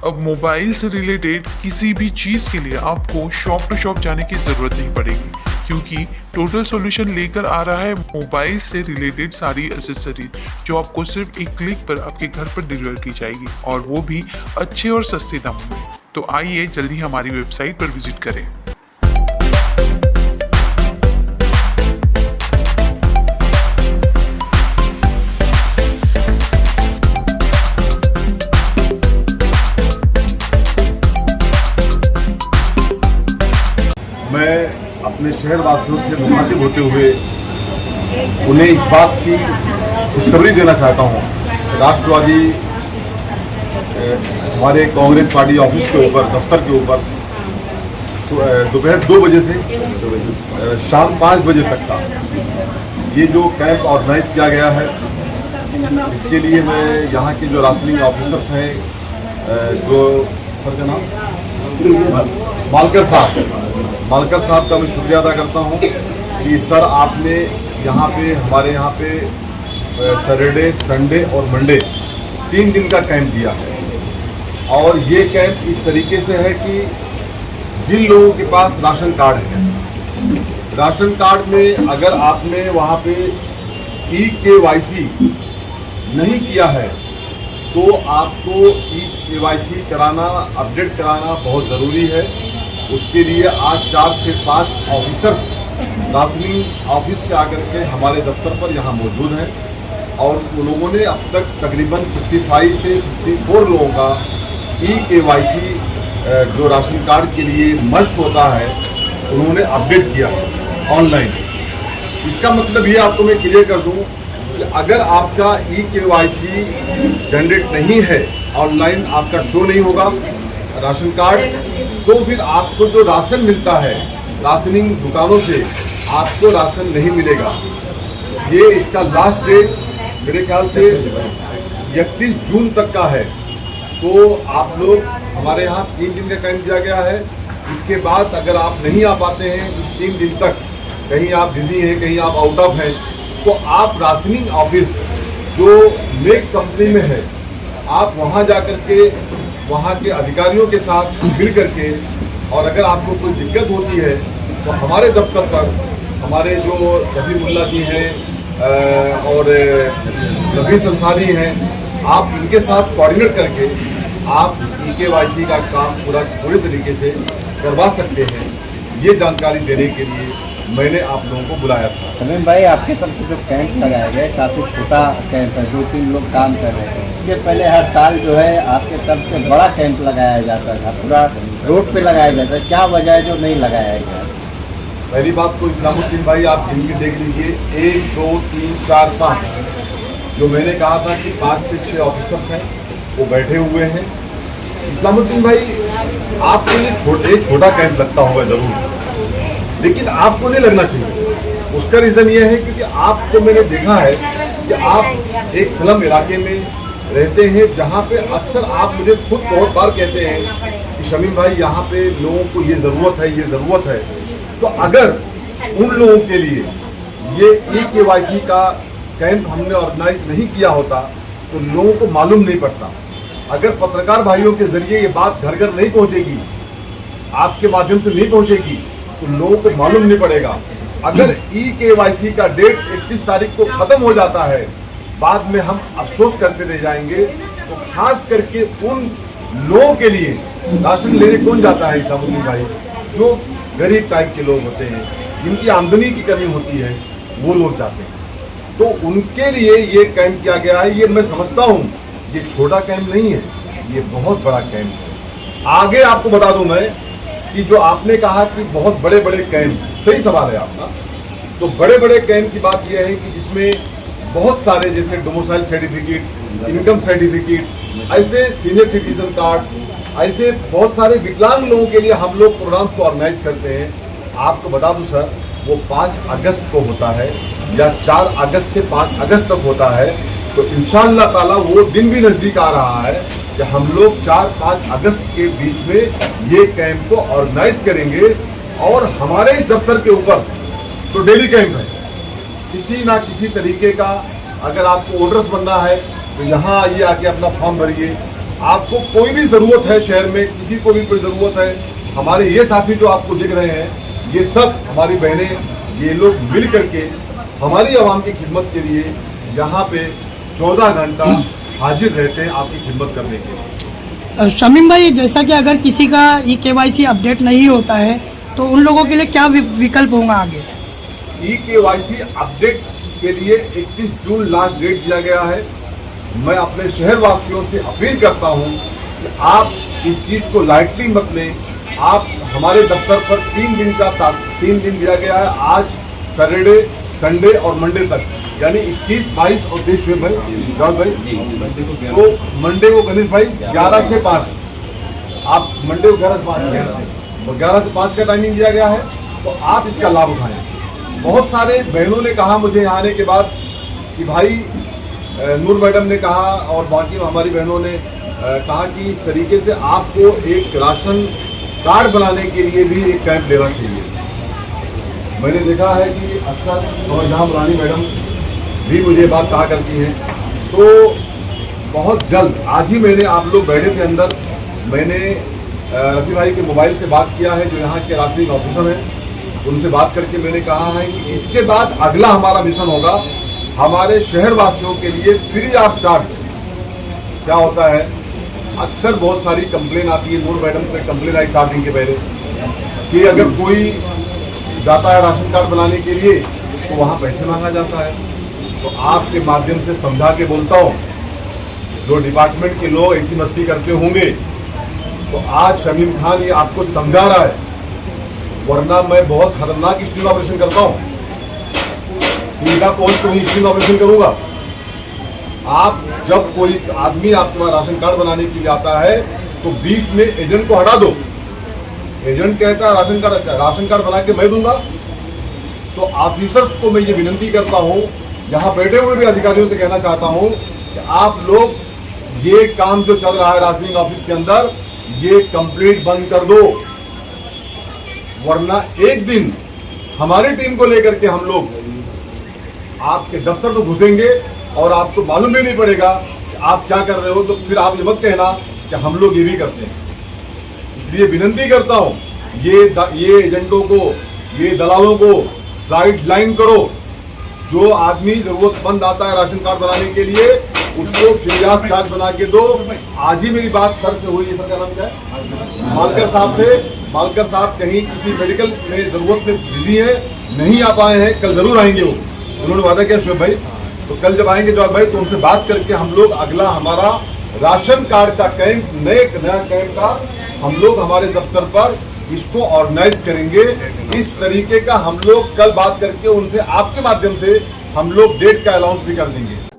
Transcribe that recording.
अब मोबाइल से रिलेटेड किसी भी चीज़ के लिए आपको शॉप टू शॉप जाने की ज़रूरत नहीं पड़ेगी, क्योंकि टोटल सॉल्यूशन लेकर आ रहा है मोबाइल से रिलेटेड सारी एसेसरीज जो आपको सिर्फ एक क्लिक पर आपके घर पर डिलीवर की जाएगी, और वो भी अच्छे और सस्ते दामों में। तो आइए जल्दी हमारी वेबसाइट पर विजिट करें। मैं अपने शहर वासियों से मुखातिब होते हुए उन्हें इस बात की खुशखबरी देना चाहता हूँ। राष्ट्रवादी हमारे कांग्रेस पार्टी ऑफिस के ऊपर, दफ्तर के ऊपर दोपहर 2 बजे से शाम 5 बजे तक का ये जो कैंप ऑर्गेनाइज किया गया है, इसके लिए मैं यहाँ के जो राशनिंग ऑफिसर्स हैं, जो सर का नाम मालकर साहब का मैं शुक्रिया अदा करता हूँ कि सर आपने हमारे यहाँ पे सैटरडे, संडे और मंडे 3 दिन का कैंप दिया है। और ये कैंप इस तरीके से है कि जिन लोगों के पास राशन कार्ड है, राशन कार्ड में अगर आपने वहाँ पे EKYC नहीं किया है तो आपको EKYC कराना, अपडेट कराना बहुत ज़रूरी है। उसके लिए आज 4 से 5 ऑफिसर्स राशनिंग ऑफिस से आकर के हमारे दफ्तर पर यहाँ मौजूद हैं, और उन लोगों ने अब तक तकरीबन 55 से 54 लोगों का EKYC जो राशन कार्ड के लिए मस्ट होता है, उन्होंने अपडेट किया है ऑनलाइन। इसका मतलब ये आपको मैं क्लियर कर दूँ कि अगर आपका EKYC जनरेट नहीं है, ऑनलाइन आपका शो नहीं होगा राशन कार्ड, तो फिर आपको जो राशन मिलता है राशनिंग दुकानों से, आपको राशन नहीं मिलेगा। ये इसका लास्ट डेट मेरे ख्याल से 31 जून तक का है। तो आप लोग, हमारे यहाँ 3 दिन का कैंप दिया गया है। इसके बाद अगर आप नहीं आ पाते हैं इस 3 दिन तक, कहीं आप बिजी हैं, कहीं आप आउट ऑफ हैं, तो आप राशनिंग ऑफिस जो मेक कंपनी में है, आप वहाँ जा कर के वहाँ के अधिकारियों के साथ मिल करके, और अगर आपको कोई दिक्कत होती है तो हमारे दफ्तर पर हमारे जो रफ़ी मुल्ला जी हैं और रफ़ी अंसारी हैं, आप इनके साथ कोऑर्डिनेट करके आप EKYC का काम पूरे तरीके से करवा सकते हैं। ये जानकारी देने के लिए मैंने आप लोगों को बुलाया था। शमीम भाई, आपके तरफ से जो कैंप लगाया गया है काफ़ी छोटा कैंप है, 2-3 लोग काम कर रहे हैं। इसके पहले हर साल जो है आपके तरफ से बड़ा कैंप लगाया जाता था, पूरा रोड पे लगाया जाता है, क्या वजह है जो नहीं लगाया गया? पहली बात तो इस्लामुद्दीन भाई, आप गिन के देख लीजिए, 1 2 3 4 5, जो मैंने कहा था कि 5 से 6 ऑफिसर्स हैं वो बैठे हुए हैं। इस्लामुद्दीन भाई, आपके लिए छोटा कैंप लगता होगा जरूर, लेकिन आपको नहीं लगना चाहिए। उसका रीज़न ये है क्योंकि आपको मैंने देखा है कि आप एक स्लम इलाके में रहते हैं, जहाँ पे अक्सर आप मुझे खुद बहुत बार कहते हैं कि शमीम भाई यहाँ पे लोगों को ये ज़रूरत है, ये ज़रूरत है। तो अगर उन लोगों के लिए ये EKYC का कैंप हमने ऑर्गेनाइज नहीं किया होता तो लोगों को मालूम नहीं पड़ता। अगर पत्रकार भाइयों के ज़रिए ये बात घर घर नहीं पहुँचेगी, आपके माध्यम से नहीं पहुँचेगी, तो लोगों को मालूम नहीं पड़ेगा। अगर EKYC का डेट 31 तारीख को ख़त्म हो जाता है, बाद में हम अफसोस करते रह जाएंगे। तो खास करके उन लोगों के लिए राशन लेने कौन जाता है इस्लामुद्दीन भाई? जो गरीब टाइप के लोग होते हैं, जिनकी आमदनी की कमी होती है, वो लोग जाते हैं। तो उनके लिए ये कैंप किया गया है। ये मैं समझता हूँ ये छोटा कैंप नहीं है, ये बहुत बड़ा कैंप है। आगे आपको बता दूं मैं कि जो आपने कहा कि बहुत बड़े बड़े कैंप, सही सवाल है आपका। तो बड़े बड़े कैंप की बात यह है कि जिसमें बहुत सारे, जैसे डोमिसाइल सर्टिफिकेट, इनकम सर्टिफिकेट, ऐसे सीनियर सिटीजन कार्ड, ऐसे बहुत सारे विकलांग लोगों के लिए हम लोग प्रोग्राम्स को ऑर्गेनाइज करते हैं। आपको बता दूं सर, वो 5 अगस्त को होता है या 4 अगस्त से 5 अगस्त तक होता है। तो इंशाअल्लाह ताला वो दिन भी नज़दीक आ रहा है कि हम लोग 4-5 अगस्त के बीच में ये कैंप को ऑर्गेनाइज करेंगे। और हमारे इस दफ्तर के ऊपर तो डेली कैंप है, किसी ना किसी तरीके का। अगर आपको ऑर्डर्स बनना है तो यहाँ आइए, आके अपना फॉर्म भरिए। आपको कोई भी जरूरत है शहर में, किसी को भी कोई जरूरत है, हमारे ये साथी जो आपको दिख रहे हैं, ये सब हमारी बहनें, ये लोग मिल करके हमारी आवाम की खिदमत के लिए यहाँ पे 14 घंटा हाजिर रहते हैं आपकी खिदमत करने के लिए। शमीम भाई, जैसा कि अगर किसी का E-KYC अपडेट नहीं होता है तो उन लोगों के लिए क्या विकल्प होगा आगे? E-KYC अपडेट के लिए 31 जून लास्ट डेट दिया गया है। मैं अपने शहर वासियों से अपील करता हूं कि आप इस चीज को लाइटली मत लें। आप हमारे दफ्तर पर 3 दिन दिया गया है, आज सैटरडे, संडे और मंडे तक, यानी 21, 22 और 23 भाई जावेद भाई, तो मंडे को गणेश भाई 11 से 5, आप मंडे को 11 से 5 और 11 से 5 का टाइमिंग दिया गया है, तो आप इसका लाभ उठाएं। बहुत सारे बहनों ने कहा मुझे यहाँ आने के बाद कि भाई, नूर मैडम ने कहा और बाकी हमारी बहनों ने कहा कि इस तरीके से आपको एक राशन कार्ड बनाने के लिए भी एक कैंप लेना चाहिए। मैंने देखा है कि अक्सर नौजहान रानी मैडम भी मुझे बात कहा करती हैं, तो बहुत जल्द आज ही मैंने, आप लोग बैठे थे अंदर, मैंने रफ़ी भाई के मोबाइल से बात किया है जो यहाँ के राशनिंग ऑफिसर हैं, उनसे बात करके मैंने कहा है कि इसके बाद अगला हमारा मिशन होगा हमारे शहर वासियों के लिए फ्री ऑफ चार्ज। क्या होता है, अक्सर बहुत सारी कंप्लेन आती है, नूर मैडम पे कंप्लेन आई 4 दिन के पहले कि अगर कोई जाता है राशन कार्ड बनाने के लिए तो वहाँ पैसे मांगा जाता है। तो आपके माध्यम से समझा के बोलता हूँ, जो डिपार्टमेंट के लोग ऐसी मस्ती करते होंगे तो आज शमीम खान ये आपको समझा रहा है, वरना मैं बहुत खतरनाक स्टील ऑपरेशन करता हूँ, सीधा पहुंच तो स्टील ऑपरेशन करूंगा। आप जब कोई आदमी आपके पास राशन कार्ड बनाने के लिए आता है तो बीच में एजेंट को हटा दो। एजेंट कहता है राशन कार्ड बना के मैं दूंगा, तो ऑफिसर्स को मैं ये विनती करता हूँ, यहाँ बैठे हुए भी अधिकारियों से कहना चाहता हूँ कि आप लोग ये काम जो चल रहा है राशनिंग ऑफिस के अंदर, ये कंप्लीट बंद कर दो, वरना एक दिन हमारी टीम को लेकर के हम लोग आपके दफ्तर तो घुसेंगे और आपको मालूम भी नहीं पड़ेगा कि आप क्या कर रहे हो, तो फिर आप ये मत कहना कि हम लोग ये भी करते हैं। इसलिए विनती करता हूं, ये एजेंटों को, ये दलालों को साइड लाइन करो। जो आदमी जरूरतमंद आता है राशन कार्ड बनाने के लिए उसको फ्री ऑफ चार्ज बना के दो। आज ही मेरी बात सर से हुई है, सर का नाम क्या है, मालकर साहब से। मालकर साहब कहीं किसी मेडिकल में जरूरत में बिजी है, नहीं आ पाए हैं, कल जरूर आएंगे वो, उन्होंने वादा किया शोएब भाई, तो कल जब आएंगे जवाब भाई तो उनसे बात करके हम लोग अगला हमारा राशन कार्ड का कैंप, नया कैंप का हम लोग हमारे दफ्तर पर इसको ऑर्गेनाइज करेंगे। इस तरीके का हम लोग कल बात करके उनसे आपके माध्यम से हम लोग डेट का अनाउंस भी कर देंगे।